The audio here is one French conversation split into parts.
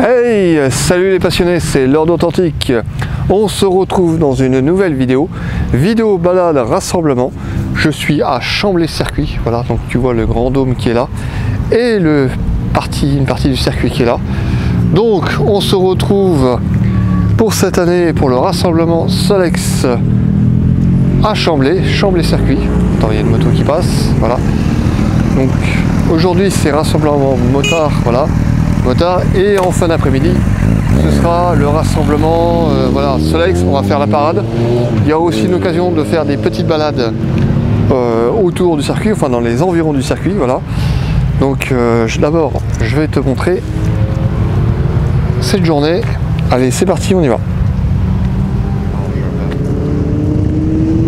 Hey, salut les passionnés, c'est Lord Authentique. On se retrouve dans une nouvelle vidéo balade rassemblement. Je suis à Chambly-Circuit, voilà, donc tu vois le grand dôme qui est là et une partie du circuit qui est là. Donc on se retrouve pour cette année pour le rassemblement Solex à Chambly-Circuit. Attends, il y a une moto qui passe, voilà. Donc aujourd'hui c'est rassemblement motard, voilà. Et en fin d'après-midi ce sera le rassemblement voilà, Solex, on va faire la parade. Il y aura aussi une occasion de faire des petites balades autour du circuit, enfin dans les environs du circuit, voilà. Donc d'abord je vais te montrer cette journée. Allez, c'est parti, on y va.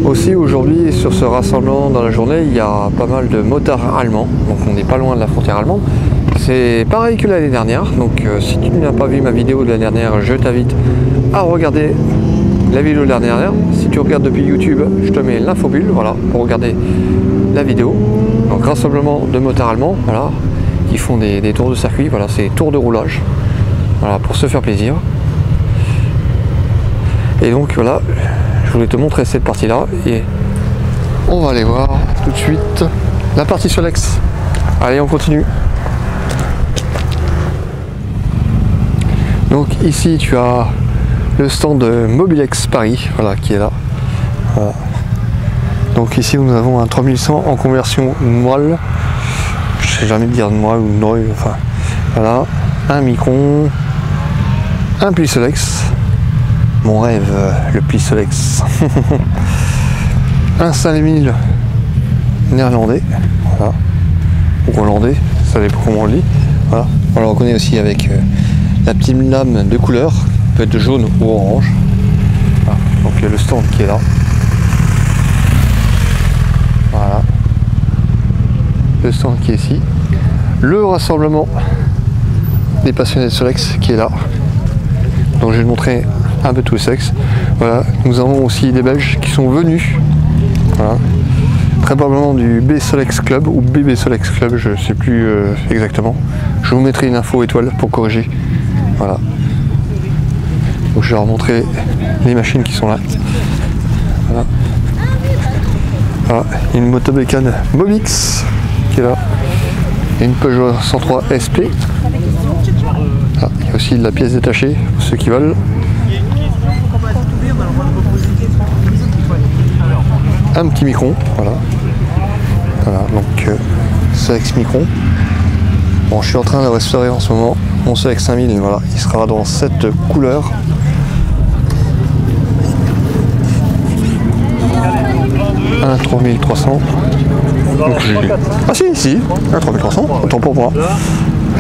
Aussi aujourd'hui sur ce rassemblement dans la journée il y a pas mal de motards allemands, donc on n'est pas loin de la frontière allemande. C'est pareil que l'année dernière, donc si tu n'as pas vu ma vidéo de l'année dernière, je t'invite à regarder la vidéo de l'année dernière. Si tu regardes depuis YouTube, je te mets l'infobulle, voilà, pour regarder la vidéo. Donc rassemblement de motards allemands, voilà, qui font des tours de circuit, voilà, c'est tours de roulage, voilà, pour se faire plaisir. Et donc voilà, je voulais te montrer cette partie-là, et on va aller voir tout de suite la partie Solex. Allez, on continue. Donc ici tu as le stand de Mobilex Paris, voilà, qui est là. Voilà. Donc ici nous avons un 3100 en conversion moelle. Je sais jamais dire moelle ou noy, enfin voilà, un micron, un pli Solex. Mon rêve, le pli Solex. Un 5000 néerlandais, voilà, ou hollandais, ça dépend comment on le dit. Voilà. On le reconnaît aussi avec la petite lame de couleur, peut être jaune ou orange. Voilà. Donc il y a le stand qui est là. Voilà. Le stand qui est ici. Le rassemblement des passionnés de Solex qui est là. Donc je vais te montrer un peu tout le sexe. Voilà. Nous avons aussi des Belges qui sont venus. Voilà. Très probablement du B Solex Club ou BB Solex Club, je ne sais plus exactement. Je vous mettrai une info étoile pour corriger. Voilà. Donc je vais leur montrer les machines qui sont là. Voilà. Voilà. Une motobécane Mobix qui est là. Et une Peugeot 103 SP. Ah, il y a aussi de la pièce détachée pour ceux qui veulent. Un petit micron, voilà. Voilà, donc Solex micron. Bon, je suis en train de restaurer en ce moment mon Solex 5000, voilà, il sera dans cette couleur. Un 3300. Donc ah si, un 3300, autant pour moi.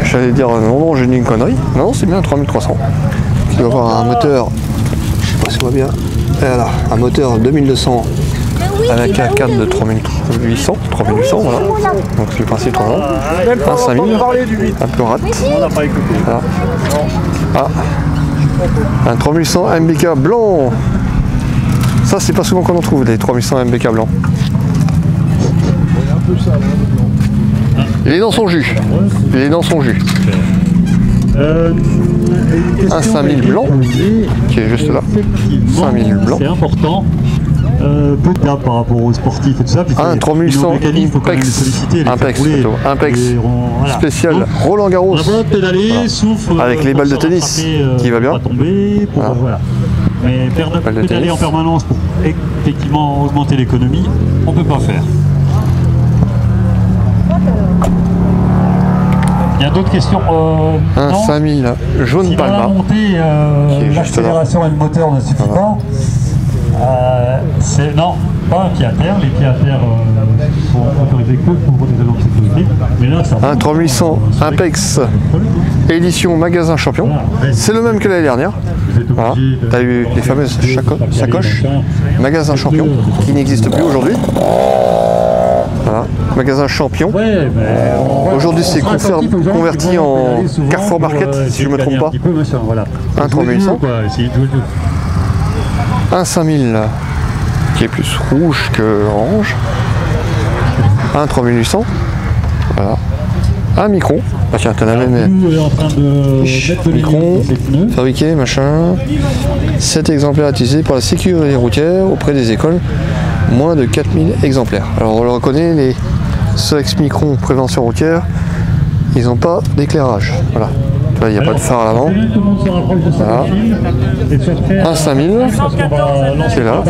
J'allais dire non, j'ai dit une connerie. Non, c'est bien un 3300. Il doit avoir un moteur, je sais pas si on voit bien. Voilà, un moteur 2200 avec un cadre de 3800, voilà. Donc c'est le principe tournant. Un 5000, un peu rat. Voilà. Ah, un 3100 MBK blanc. Ça c'est pas souvent qu'on en trouve des 3100 MBK blancs. Il est dans son jus. Un 5000 blanc qui est juste là. 5000 blanc. C'est important. Par rapport aux sportifs et tout ça. Un 3100 Impex spécial voilà. Roland Garros. Voilà. Avec les balles de tennis qui va bien. Voilà. Voilà. Mais pédaler en permanence pour effectivement augmenter l'économie, on ne peut pas faire. Il y a d'autres questions. Un 5000 jaune si Palma. L'accélération et le moteur ne suffit pas. Non, pas un pied à terre. Les pieds à terre sont autorisés que pour des raisons de sécurité. Mais là, ça un 3800 Impex édition magasin champion. Voilà. C'est le même que l'année dernière. Voilà. Tu as eu les fameuses sacoches magasin champion qui n'existent plus aujourd'hui. Voilà. Magasin champion. Ouais, aujourd'hui c'est converti en Carrefour Market, si je ne me trompe pas. Un 3800. Un 5000 qui est plus rouge que orange. Un 3800. Voilà. un Micron. Ah tiens, t'en as même Micron, fabriqué, machin. 7 exemplaires utilisés pour la sécurité routière auprès des écoles, moins de 4000 exemplaires. Alors on le reconnaît, les Solex Micron prévention routière, ils n'ont pas d'éclairage. Voilà. Il n'y a pas de phare à l'avant. Voilà. Un 5000 qui est là.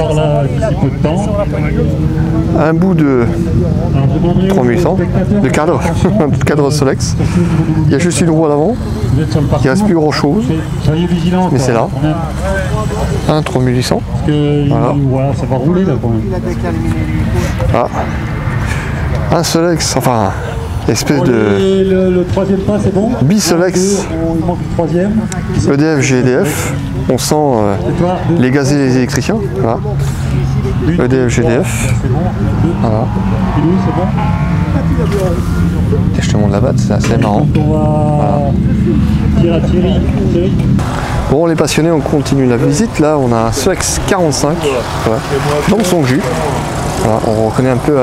Un bout de 3800 de cadre, de cadre Solex. Il y a juste une roue à l'avant. Il ne reste plus grand chose. Mais c'est là. Un 3800. Voilà. Ah. Un Solex, enfin. Espèce de le troisième pas, c'est bon. Bisolex EDF GDF. On sent les gaz et les électriciens. Voilà. EDF GDF. Voilà. Et je te montre la batte, c'est assez marrant. Voilà. Bon, les passionnés, on continue la visite. Là, on a un Solex 45 voilà, dans son jus. Voilà, on reconnaît un peu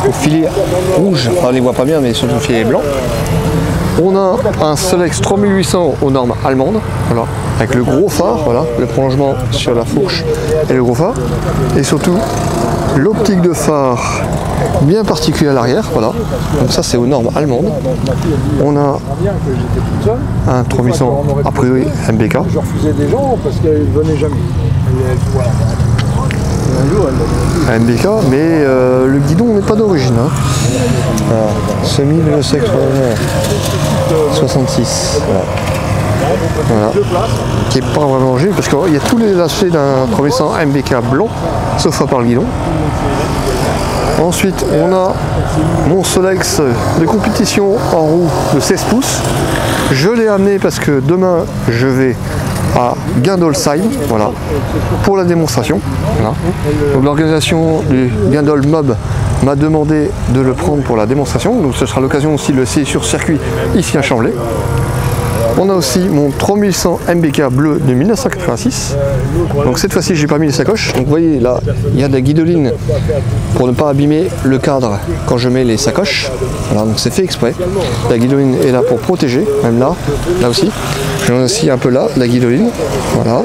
au filet rouge, enfin, on ne les voit pas bien, mais surtout le filet blanc. On a un Solex 3800 aux normes allemandes, voilà, avec le gros phare, voilà, le prolongement sur la fourche et le gros phare. Et surtout, l'optique de phare bien particulière à l'arrière, voilà. Donc ça, c'est aux normes allemandes. On a un 3800 a priori MBK. Je refusais des gens parce qu'elles ne venaient jamais. Un MBK, mais le guidon n'est pas d'origine. Hein. Semi le sexe 66. Voilà. Qui n'est pas vraiment d'origine parce qu'il y a tous les aspects d'un 3800 MBK blanc, sauf à part le guidon. Ensuite, on a mon Solex de compétition en roue de 16 pouces. Je l'ai amené parce que demain, je vais à Guindolsheim, voilà, pour la démonstration. Voilà. Donc l'organisation du Guindol Mob m'a demandé de le prendre pour la démonstration, donc ce sera l'occasion aussi de le essayer sur circuit ici à Chamblay. On a aussi mon 3100 MBK bleu de 1986. Donc cette fois-ci, j'ai pas mis les sacoches. Donc vous voyez là, il y a de la guidoline pour ne pas abîmer le cadre quand je mets les sacoches. Voilà, donc c'est fait exprès. La guidoline est là pour protéger, même là, là aussi. J'en ai aussi un peu là, la guidoline. Voilà.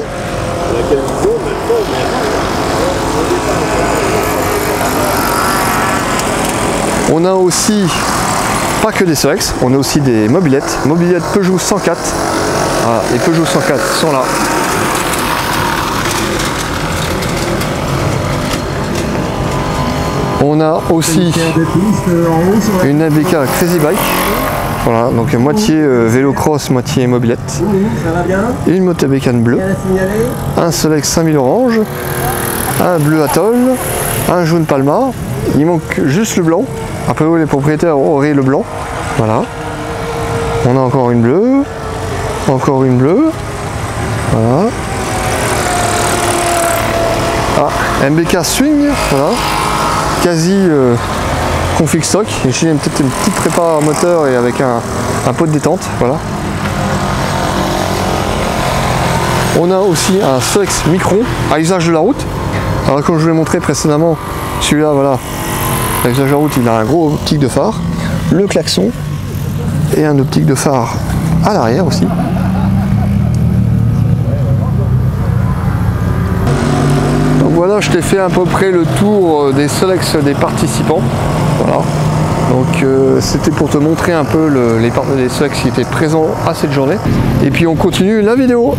On a aussi pas que des Solex, on a aussi des mobilettes. Mobilettes Peugeot 104. Voilà, les Peugeot 104 sont là. On a aussi une MBK Crazy Bike. Voilà, donc moitié vélo cross, moitié mobilette. Une motobécane bleue. Un Solex 5000 orange. Un bleu Atoll. Un jaune Palma. Il manque juste le blanc. Après les propriétaires auraient le blanc. Voilà. On a encore une bleue. Encore une bleue. Voilà. Ah, MBK Swing. Voilà. Quasi config stock. Ici, il y a peut-être une petite prépa moteur et avec un pot de détente. Voilà. On a aussi un Solex Micron à usage de la route. Alors comme je vous l'ai montré précédemment, celui-là, voilà. À usage de la route, il a un gros optique de phare, le klaxon et un optique de phare à l'arrière aussi. Donc voilà, je t'ai fait à peu près le tour des Solex des participants. Voilà. Donc c'était pour te montrer un peu les partenaires des Solex qui étaient présents à cette journée. Et puis on continue la vidéo.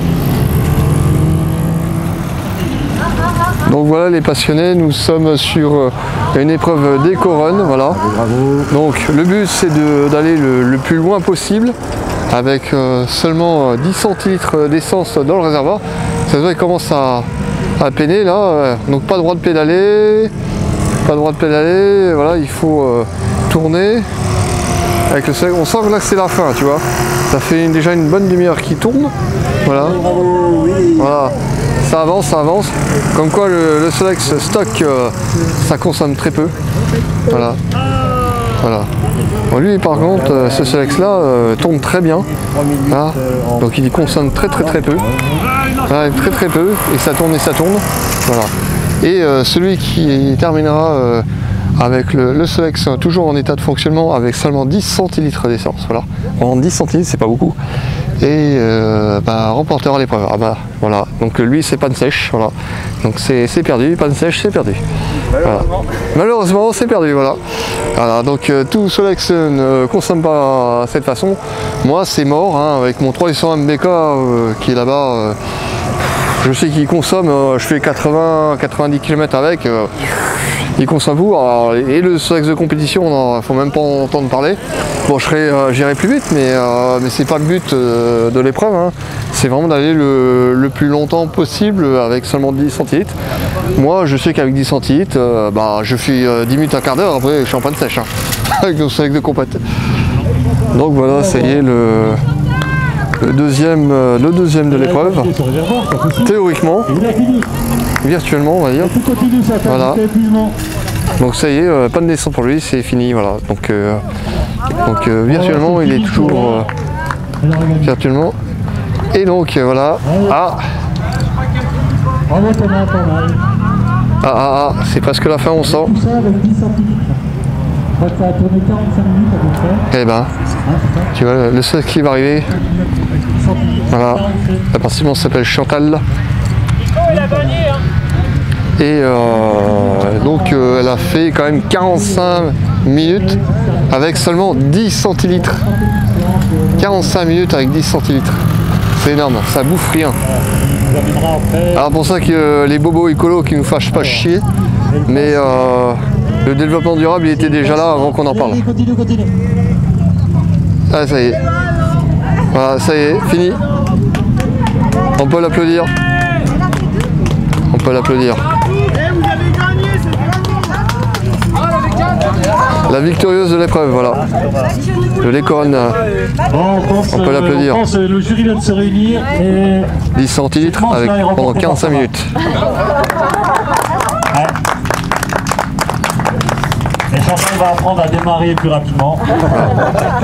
Donc voilà les passionnés, nous sommes sur une épreuve d'Eco-Run, voilà. Donc le but c'est d'aller le plus loin possible avec seulement 10 centilitres d'essence dans le réservoir. Ça se voit qu'il commence à peiner là, donc pas le droit de pédaler, voilà, il faut tourner avec le Solex. On sent que là c'est la fin, tu vois. Ça fait déjà une bonne demi-heure qui tourne, voilà. Voilà. Ça avance, comme quoi le Solex stock ça consomme très peu. Voilà. Voilà. Bon, lui par contre ce Solex là tourne très bien. Voilà. Donc il consomme très peu. Voilà, très peu et ça tourne. Voilà. Et celui qui terminera avec le Solex toujours en état de fonctionnement avec seulement 10 centilitres d'essence. Voilà, en 10 centilitres c'est pas beaucoup. Et remportera l'épreuve. Ah bah voilà, donc lui c'est panne sèche, voilà. Donc c'est perdu, panne sèche c'est perdu. Malheureusement c'est perdu, voilà. Voilà, donc tout Solex ne consomme pas cette façon. Moi c'est mort, hein, avec mon 300 MBK qui est là-bas. Je sais qu'il consomme, je fais 80-90 km avec, il consomme beaucoup. Alors, et le Solex de compétition, il ne faut même pas en entendre parler. Bon, j'irai plus vite, mais c'est pas le but de l'épreuve. Hein. C'est vraiment d'aller le plus longtemps possible avec seulement 10 centilitres. Moi, je sais qu'avec 10 centilitres, je fais 10 minutes, un quart d'heure, après je suis en panne sèche, hein, avec le Solex de compète. Donc voilà, ça y est, le deuxième de l'épreuve, théoriquement, virtuellement on va dire. Voilà. Donc ça y est, pas de descente pour lui, c'est fini. Voilà. Donc virtuellement il est toujours virtuellement. Et donc voilà. C'est presque la fin, on sent. Eh ben, tu vois, le seul qui va arriver. Voilà, la participante s'appelle Chantal. Et donc elle a fait quand même 45 minutes avec seulement 10 centilitres. 45 minutes avec 10 centilitres. C'est énorme, ça bouffe rien. Alors pour ça que les bobos écolos qui nous fâchent pas chier, mais le développement durable il était déjà là avant qu'on en parle. Ah ça y est. Voilà, ça y est, fini. On peut l'applaudir. On peut l'applaudir. La victorieuse de l'épreuve, voilà. Le Lécoron. On peut l'applaudir. Le jury vient de se réunir et 10 centilitres avec, pendant 45 minutes. Et Chantal va apprendre à démarrer plus rapidement.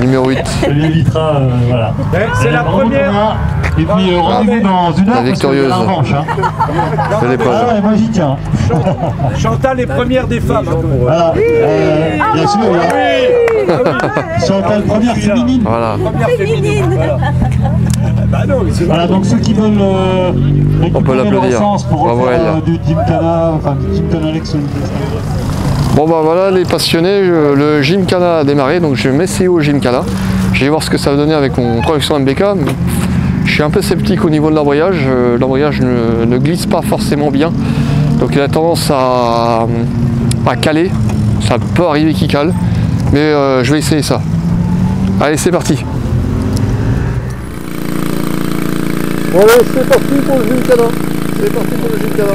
Numéro 8. Ça lui évitera, voilà. C'est la première. Et puis rendez-vous dans une heure. La victorieuse de l'épreuve. Ah ouais, moi j'y tiens. Chantal est première des femmes. Voilà. Bien sûr. Chantal, première féminine. Voilà. Première féminine. Voilà, donc ceux qui veulent on peut l'applaudir. Pour refaire du Gymkhana, enfin du Gymkhana Lex. Bon bah voilà les passionnés, le Gymkhana a démarré, donc je vais m'essayer au Gymkhana. Je vais voir ce que ça va donner avec mon 300 MBK. Je suis un peu sceptique au niveau de l'embrayage. L'embrayage ne glisse pas forcément bien. Donc il a tendance à caler. Ça peut arriver qu'il cale. Mais je vais essayer ça. Allez, c'est parti. Bon allez, c'est parti pour le Gymkhana. C'est parti pour le Gymkhana.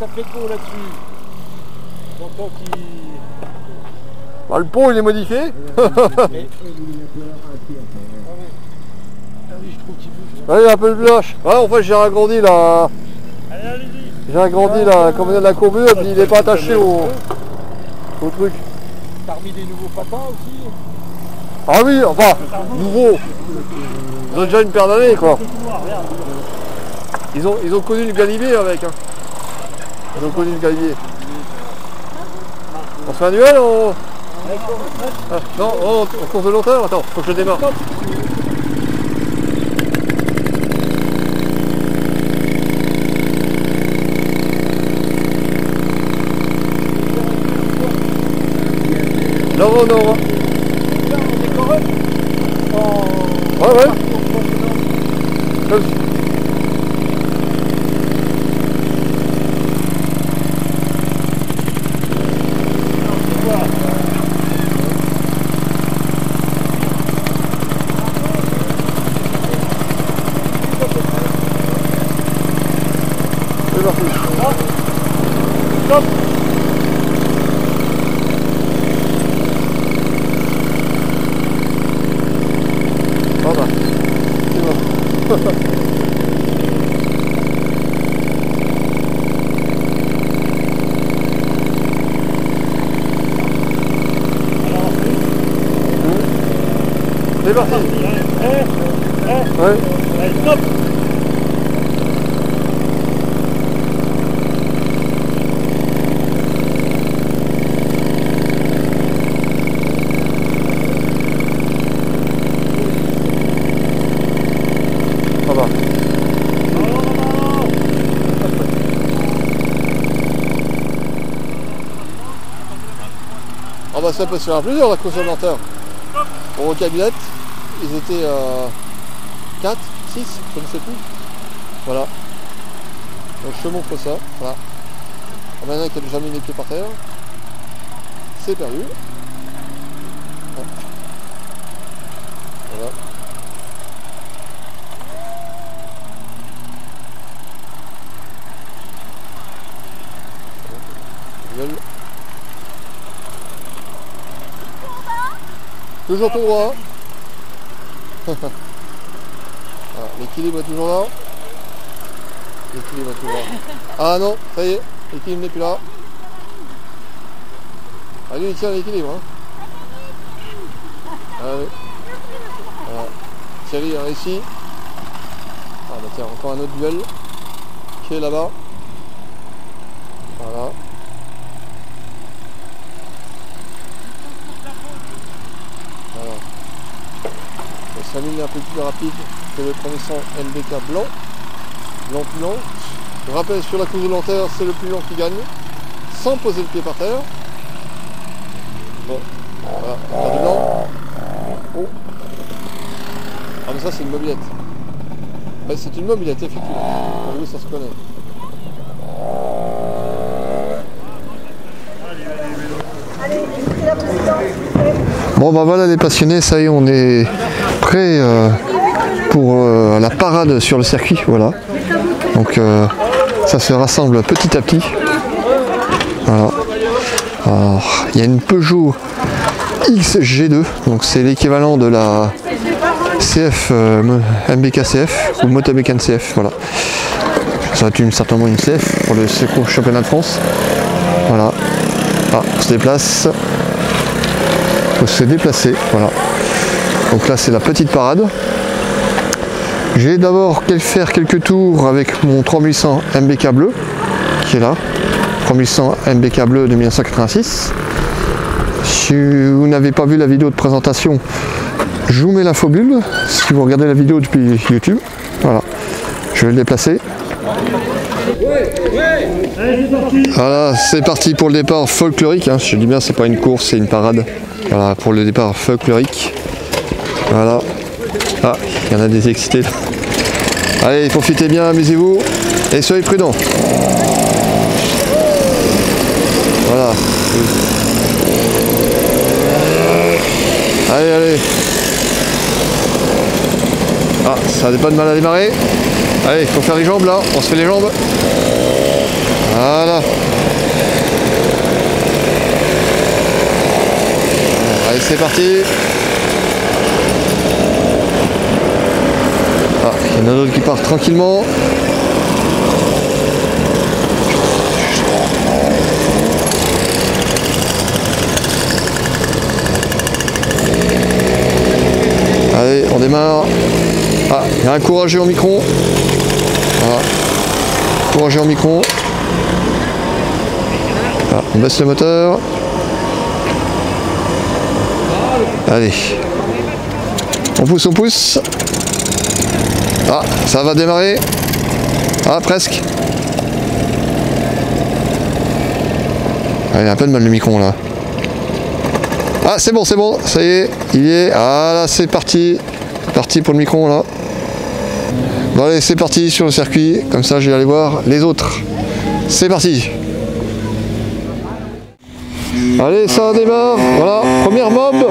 Ça fait beau là-dessus. J'entends qu'il... Bah, le pont il est modifié. Ouais, il y a un peu de blush. Ouais, en fait j'ai agrandi là. J'ai agrandi là, comme il y a de la courbure, et puis il n'est pas attaché au truc. T'as remis des nouveaux patins aussi? Ah oui, enfin, nouveau. Ils ont déjà une paire d'années quoi. Ils ont connu le galibier avec. Hein. Ils ont connu le galibier. On se fait un duel ou... Ah, non, en course de longueur. Attends, faut que je démarre. Non, non. Ouais, ouais. Comme... C'est parti. Stop. Voilà. C'est bon. C'est parti. Ouais. Stop. Ça va. Ah bah ça peut se faire à plusieurs la course au lenteur. Au Rocabillette, ils étaient 4, 6, je ne sais plus. Voilà. Donc je te montre ça. Voilà. Il y en a un qui a déjà mis les pieds par terre. C'est perdu. Voilà. Toujours tout droit. Voilà, l'équilibre est toujours là. L'équilibre est toujours là. Ah non, ça y est, l'équilibre n'est plus là. Ah lui il tient l'équilibre. Hein. Ah oui. Voilà. Thierry a réussi. Ah bah tiens, encore un autre duel qui est là-bas. Voilà. Ça ligne est un peu plus rapide que le 300 MBK blanc. Blanc plus lent. Je rappelle, sur la course de lenteur, c'est le plus lent qui gagne. Sans poser le pied par terre. Bon, voilà, on a du blanc. Oh. Ah mais ça c'est une mobilette. Ouais, c'est une mobilette, effectivement. Oui, ça se connaît. Bon bah voilà les passionnés, ça y est, on est prêt pour la parade sur le circuit, voilà. Donc ça se rassemble petit à petit. Voilà. Alors, il y a une Peugeot XG2, donc c'est l'équivalent de la CF MBK CF ou Motomécane CF, voilà. Ça va être certainement une CF pour le championnat de France. Voilà. Ah, on se déplace. Il faut se déplacer, voilà. Donc là c'est la petite parade. J'ai d'abord faire quelques tours avec mon 3800 MBK bleu qui est là. 3800 MBK bleu de 1986. Si vous n'avez pas vu la vidéo de présentation, je vous mets l'infobule si vous regardez la vidéo depuis YouTube. Voilà. Je vais le déplacer. Voilà, c'est parti pour le départ folklorique. Hein. Je dis bien, c'est pas une course, c'est une parade. Voilà, pour le départ folklorique. Voilà. Ah, il y en a des excités là. Allez, profitez bien, amusez-vous et soyez prudents. Voilà. Allez, allez. Ah, ça n'a pas de mal à démarrer. Allez, il faut faire les jambes là, on se fait les jambes. Voilà. Allez, c'est parti. Ah, il y en a d'autres qui partent tranquillement. Allez, on démarre. y a un courageux en micron. Voilà. Courageux en micron. Voilà, on baisse le moteur. Allez. On pousse. Ah, ça va démarrer. Ah, presque. Ah, il a un peu de mal le micron là. Ah, c'est bon, ça y est, il y est. Ah là, c'est parti. Parti pour le micron là. Bon allez, c'est parti sur le circuit. Comme ça, je vais aller voir les autres. C'est parti. Allez, ça démarre. Voilà, première mob. Alors,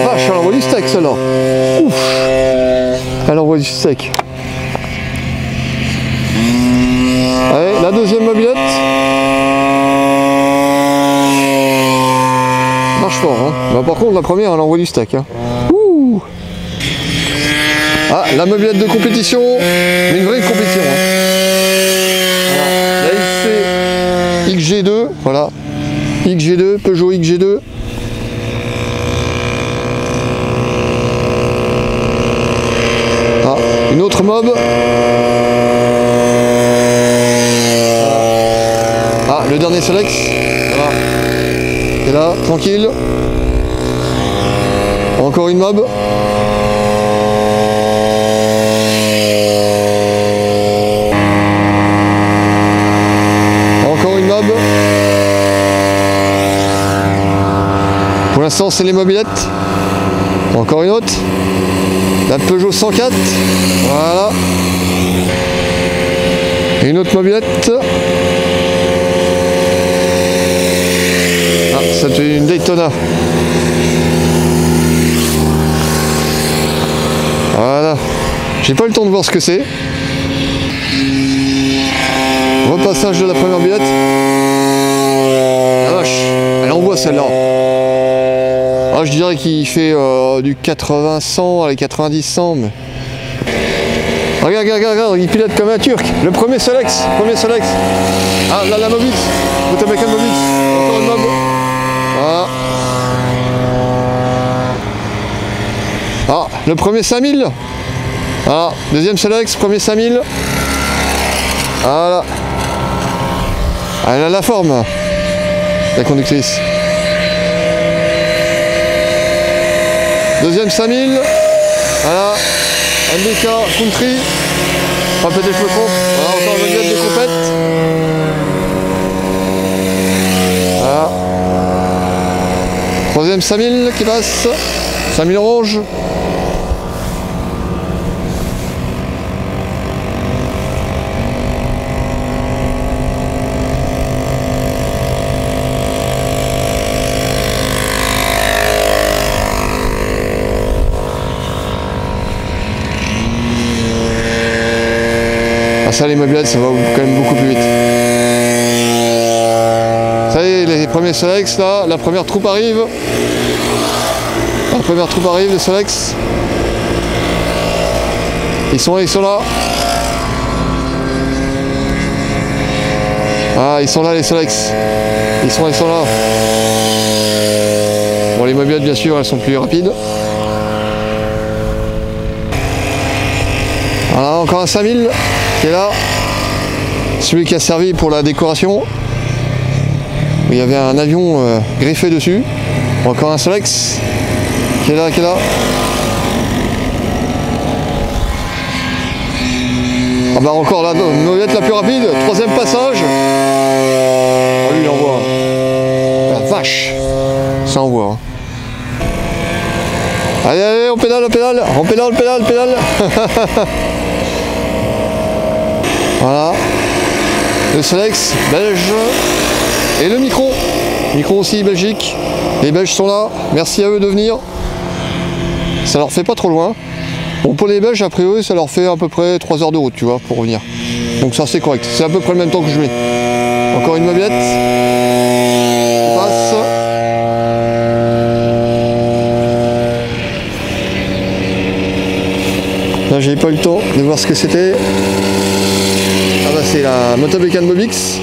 vache, elle envoie du steak celle-là. Ouf. Elle envoie du steak. Allez, la deuxième mobilette. Marche fort, hein. Bah, par contre, la première, elle envoie du steak. Hein. Ouh. Ah, la mobilette de compétition. Mais une vraie compétition. Hein. Voilà. La XG2. Voilà. XG2, Peugeot XG2. Ah, une autre mob. Ah, le dernier Solex. Voilà. Et là, tranquille. Encore une mob. Encore une mob. Pour l'instant, c'est les mobilettes. Encore une autre. La Peugeot 104. Voilà. Et une autre mobilette. Ah, c'est une Daytona. Voilà. J'ai pas eu le temps de voir ce que c'est. Repassage de la première mobilette. Ah vache, elle envoie celle-là. Ah, je dirais qu'il fait du 80-100, allez 90-100. Mais... Regarde, il pilote comme un turc. Le premier Solex. Ah, là, la Mobix. Motomécan Mobix. Encore une mob. Voilà. Ah, le premier 5000. Ah, deuxième Solex, premier 5000. Voilà. Elle a la forme, la conductrice. Deuxième 5000. Voilà. MBK Country. Pas peut-être je me trompe. Voilà, encore une mobilette de compète. Voilà. Troisième 5000 qui passe. 5000 orange. Ah, ça, les mobilettes, ça va quand même beaucoup plus vite. Ça y est, les premiers Solex là, la première troupe arrive. La première troupe arrive, les Solex. Ils sont là. Ah, ils sont là, les Solex. Ils sont là. Bon, les mobilettes, bien sûr, elles sont plus rapides. Voilà, encore un 5000 qui est là. Celui qui a servi pour la décoration. Il y avait un avion griffé dessus. Encore un Solex qui est là. Ah bah encore la mobilette la plus rapide. Troisième passage. Ah, lui il envoie. La vache. Ça envoie. Hein. Allez, on pédale. Voilà. Le Solex belge. Et le micro. Micro aussi Belgique. Les Belges sont là. Merci à eux de venir. Ça leur fait pas trop loin. Bon, pour les Belges, a priori, ça leur fait à peu près 3 heures de route, tu vois, pour revenir. Donc ça, c'est correct. C'est à peu près le même temps que je mets. Encore une mobilette. On passe. Là, j'ai pas eu le temps de voir ce que c'était. Ah bah, c'est la Motomécan Mobix.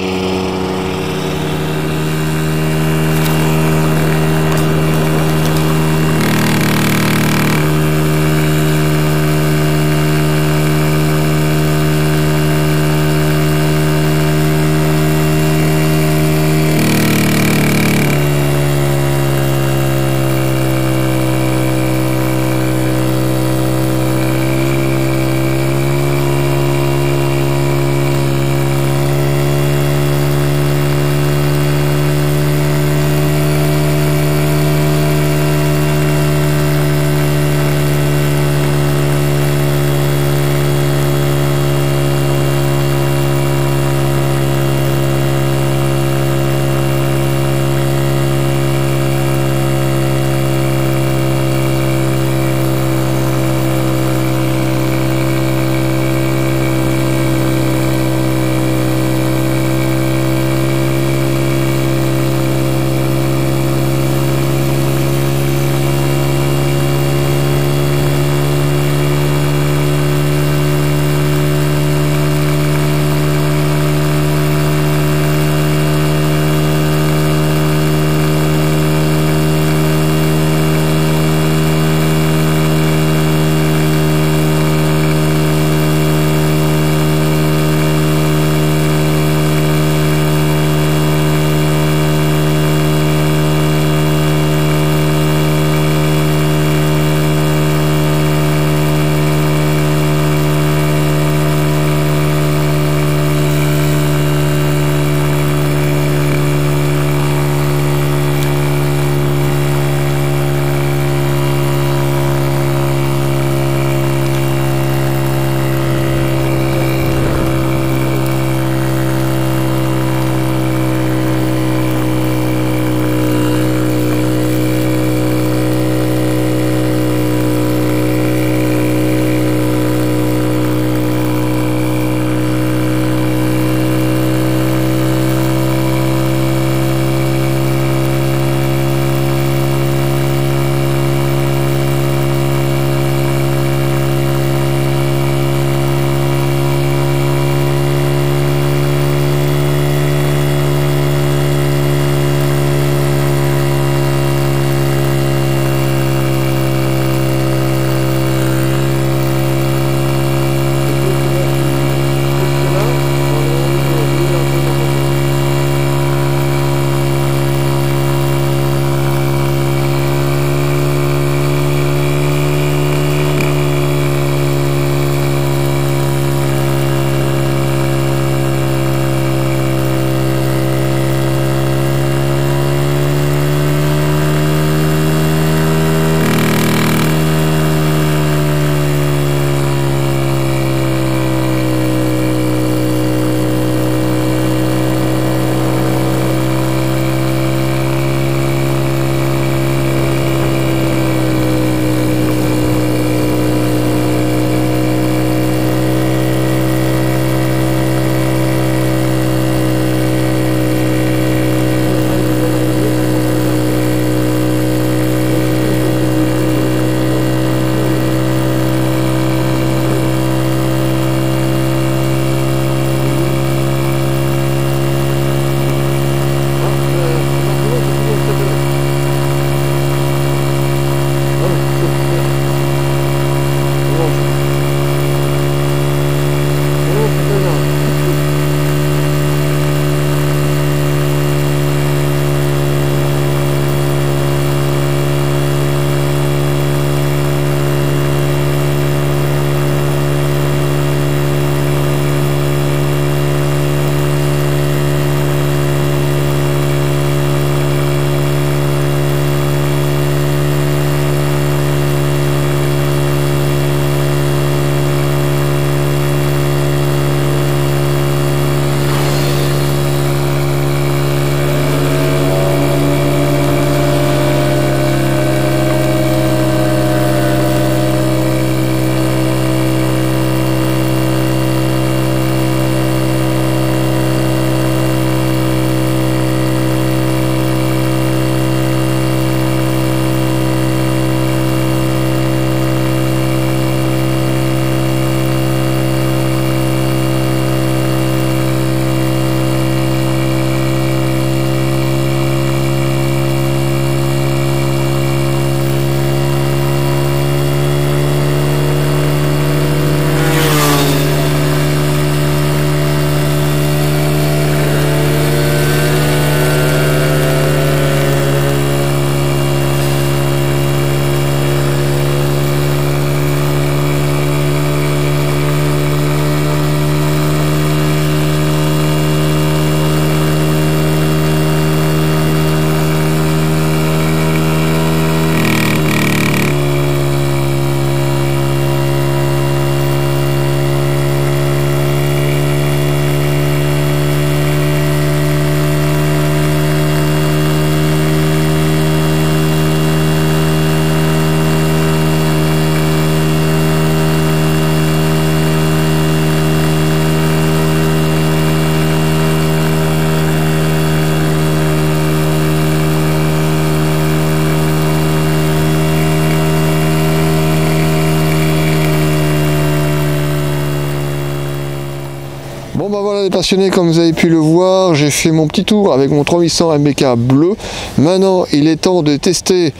passionnés, comme vous avez pu le voir, j'ai fait mon petit tour avec mon 3800 MBK bleu. Maintenant, il est temps de tester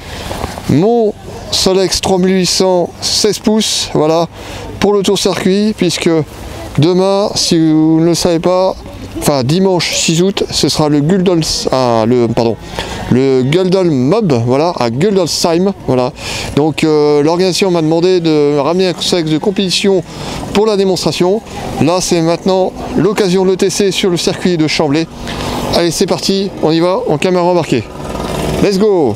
mon Solex 3800 16 pouces, voilà, pour le tour circuit, puisque demain, si vous ne le savez pas, enfin dimanche 6 août, ce sera le Guldal Mob, voilà, à Guldalsheim, voilà. Donc l'organisation m'a demandé de ramener un Solex de compétition pour la démonstration. Là, c'est maintenant l'occasion de le tester sur le circuit de Chamblay. Allez, c'est parti, on y va en caméra embarquée. Let's go!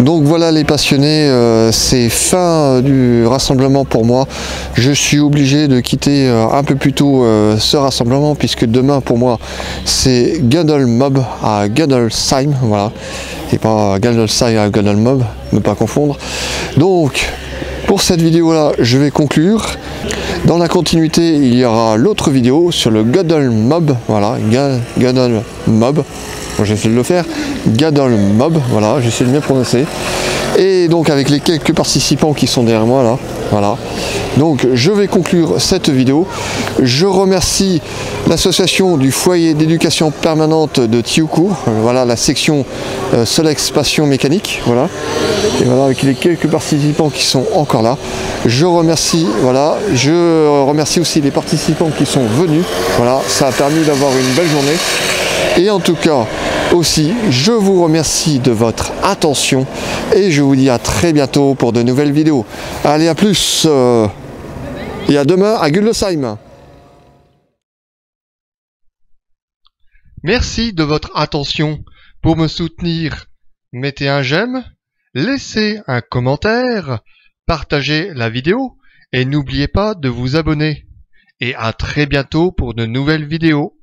Donc voilà les passionnés, c'est fin du rassemblement pour moi. Je suis obligé de quitter un peu plus tôt ce rassemblement puisque demain pour moi c'est Gundle Mob à Gundelsheim, voilà, et pas Gundelsheim à Gundle Mob, ne pas confondre. Donc pour cette vidéo là je vais conclure. Dans la continuité il y aura l'autre vidéo sur le Gundle Mob, voilà, Gundle Mob. J'essaie de le faire, Gundle Mob, voilà, j'essaie de bien prononcer. Et donc avec les quelques participants qui sont derrière moi là, voilà. Donc je vais conclure cette vidéo. Je remercie l'association du foyer d'éducation permanente de Thioucourt, voilà la section Solex Passion Mécanique, voilà. Et voilà avec les quelques participants qui sont encore là. Je remercie, voilà, je remercie aussi les participants qui sont venus, voilà, ça a permis d'avoir une belle journée. Et en tout cas, aussi, je vous remercie de votre attention et je vous dis à très bientôt pour de nouvelles vidéos. Allez, à plus et à demain à Gundelsheim. Merci de votre attention. Pour me soutenir, mettez un j'aime, laissez un commentaire, partagez la vidéo et n'oubliez pas de vous abonner. Et à très bientôt pour de nouvelles vidéos.